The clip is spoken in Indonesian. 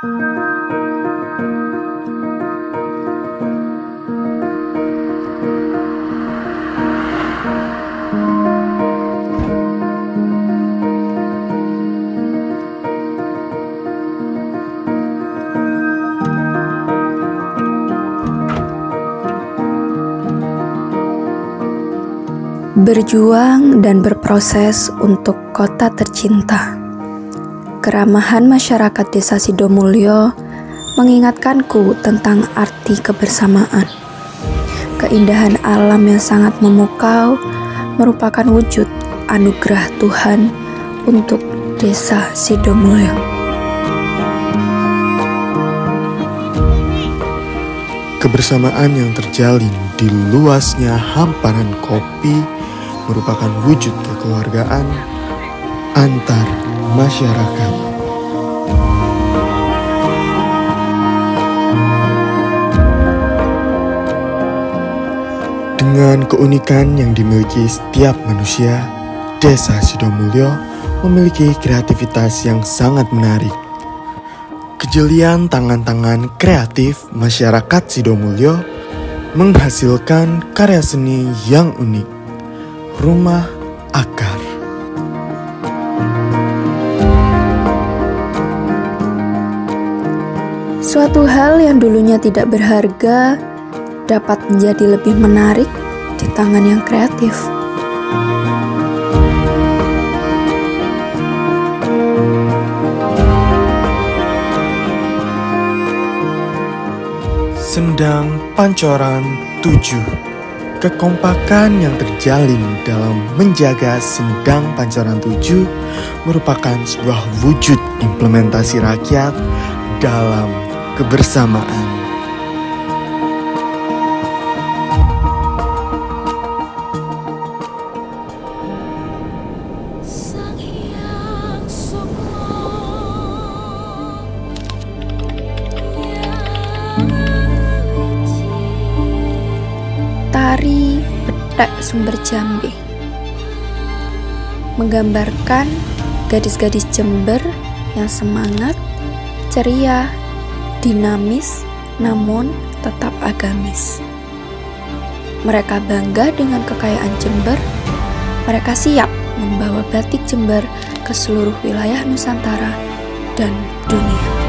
Berjuang dan berproses untuk kota tercinta. Keramahan masyarakat Desa Sidomulyo mengingatkanku tentang arti kebersamaan. Keindahan alam yang sangat memukau merupakan wujud anugerah Tuhan untuk Desa Sidomulyo. Kebersamaan yang terjalin di luasnya hamparan kopi merupakan wujud kekeluargaan antar masyarakat. Dengan keunikan yang dimiliki setiap manusia, Desa Sidomulyo memiliki kreativitas yang sangat menarik. Kejelian tangan-tangan kreatif masyarakat Sidomulyo menghasilkan karya seni yang unik. Rumah akar. Suatu hal yang dulunya tidak berharga dapat menjadi lebih menarik di tangan yang kreatif. Sendang Pancoran 7. Kekompakan yang terjalin dalam menjaga Sendang Pancoran 7 merupakan sebuah wujud implementasi rakyat dalam kebersamaan. Tari Petak Sumber Jambe menggambarkan gadis-gadis Jember yang semangat, ceria, dinamis, namun tetap agamis. Mereka bangga dengan kekayaan Jember. Mereka siap membawa batik Jember ke seluruh wilayah Nusantara dan dunia.